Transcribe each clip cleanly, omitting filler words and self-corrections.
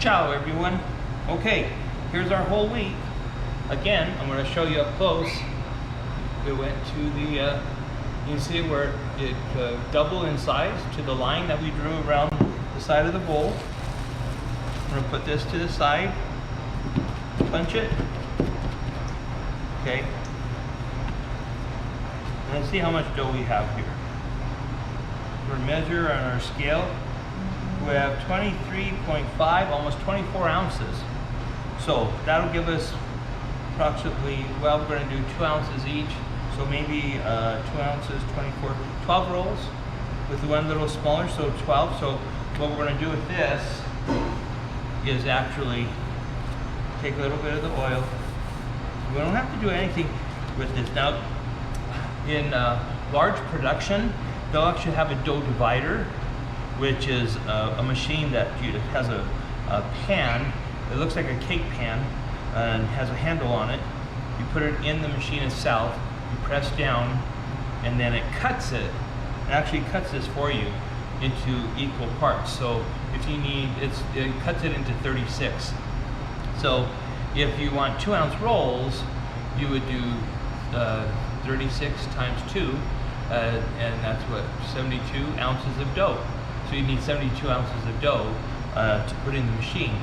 Ciao everyone. Okay, here's our whole week. Again, I'm going to show you up close. We went to the, you can see where it doubled in size to the line that we drew around the side of the bowl. I'm going to put this to the side, punch it. Okay. And let's see how much dough we have here. We're going to measure on our scale. We have 23.5, almost 24 ounces. So that'll give us approximately, well, we're going to do 2 ounces each. So maybe 2 ounces, 24, 12 rolls with the one little smaller, so 12. So what we're going to do with this is actually take a little bit of the oil. We don't have to do anything with this. Now, in large production, they'll actually have a dough divider, which is a machine that has a pan. It looks like a cake pan and has a handle on it. You put it in the machine itself, you press down, and then it cuts it. It actually cuts this for you into equal parts. So if you need, it cuts it into 36. So if you want 2 ounce rolls, you would do 36 times 2, and that's what, 72 ounces of dough. So you need 72 ounces of dough to put in the machine.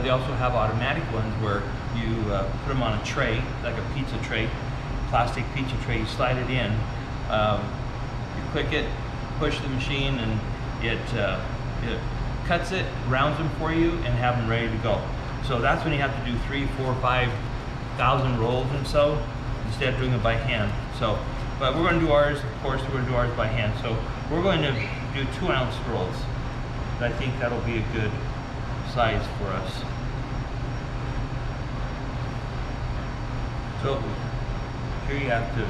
They also have automatic ones where you put them on a tray, like a pizza tray, plastic pizza tray. You slide it in, you click it, push the machine, and it cuts it, rounds them for you, and have them ready to go. So that's when you have to do 3, 4, 5,000 rolls and so, instead of doing it by hand. So, but we're going to do ours, of course, we're going to do ours by hand. So we're going to do 2 ounce rolls. And I think that'll be a good size for us. So here you have to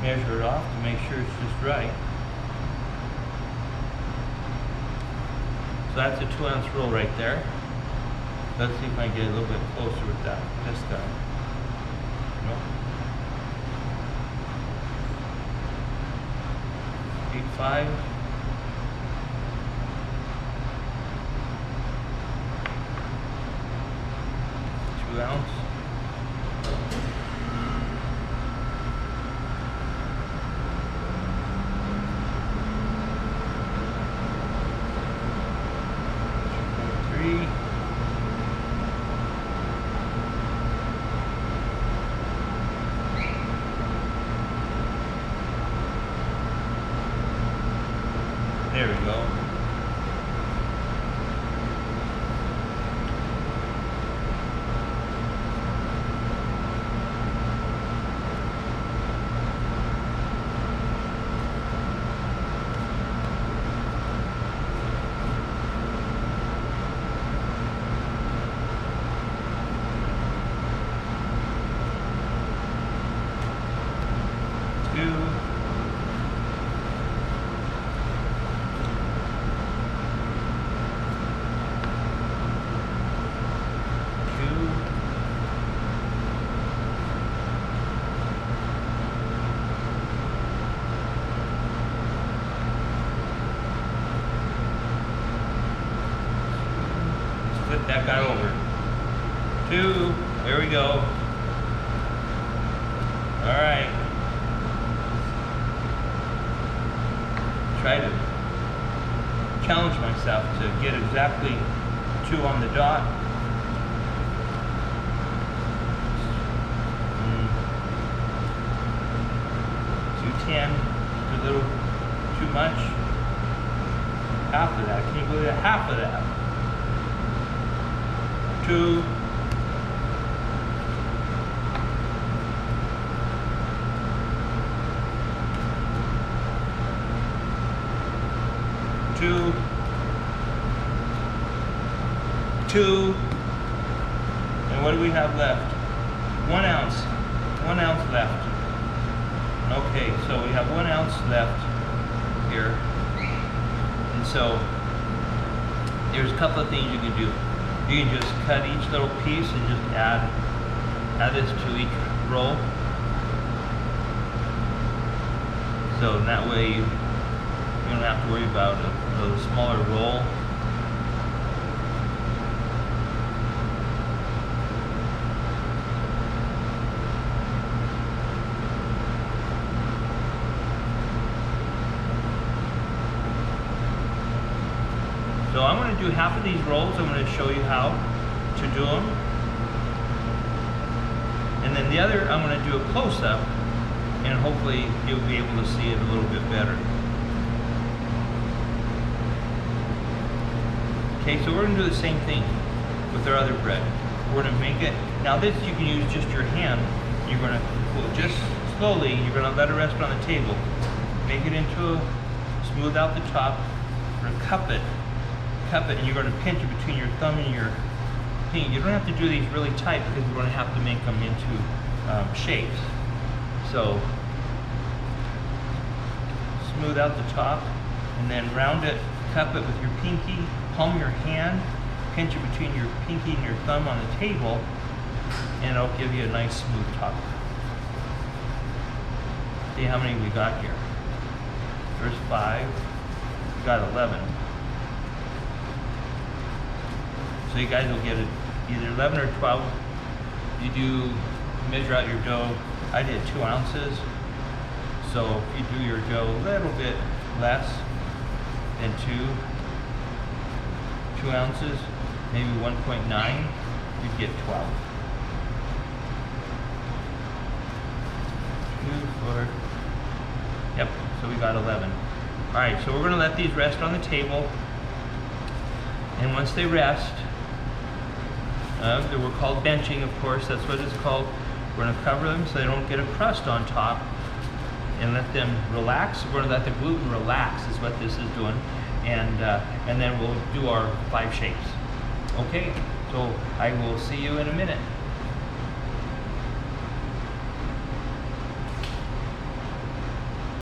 measure it off to make sure it's just right. So that's a 2 ounce roll right there. Let's see if I can get a little bit closer with that this time. No. 8.5. Ounce. There we go. Flip that guy over. 2, there we go. All right. Try to challenge myself to get exactly 2 on the dot. 210, a little too much. Half of that, can you believe that? Half of that. 2. Two. And what do we have left? 1 ounce. 1 ounce left. Okay, so we have 1 ounce left here. And so there's a couple of things you can do. You can just cut each little piece and just add this to each roll. So that way you don't have to worry about a smaller roll. going to do half of these rolls. I'm going to show you how to do them. And then the other, I'm going to do a close-up, and hopefully you'll be able to see it a little bit better. Okay, so we're going to do the same thing with our other bread. We're going to make it, now this you can use just your hand. You're going to, just slowly, you're going to let it rest on the table. Make it into a, smooth out the top. We're going to cup it, and you're going to pinch it between your thumb and your pinky. You don't have to do these really tight because we're going to have to make them into shapes. So, smooth out the top, and then round it, cup it with your pinky, palm your hand, pinch it between your pinky and your thumb on the table, and it'll give you a nice smooth top. See how many we got here. There's 5, we got 11. So you guys will get it either 11 or 12. You do measure out your dough. I did 2 ounces. So if you do your dough a little bit less than 2 ounces, maybe 1.9, you'd get 12. 2, 4, yep, so we got 11. All right, so we're gonna let these rest on the table. And once they rest, they were called benching, of course, that's what it's called. We're gonna cover them so they don't get a crust on top and let them relax. We're gonna let the gluten relax is what this is doing. And then we'll do our 5 shapes. Okay, so I will see you in a minute.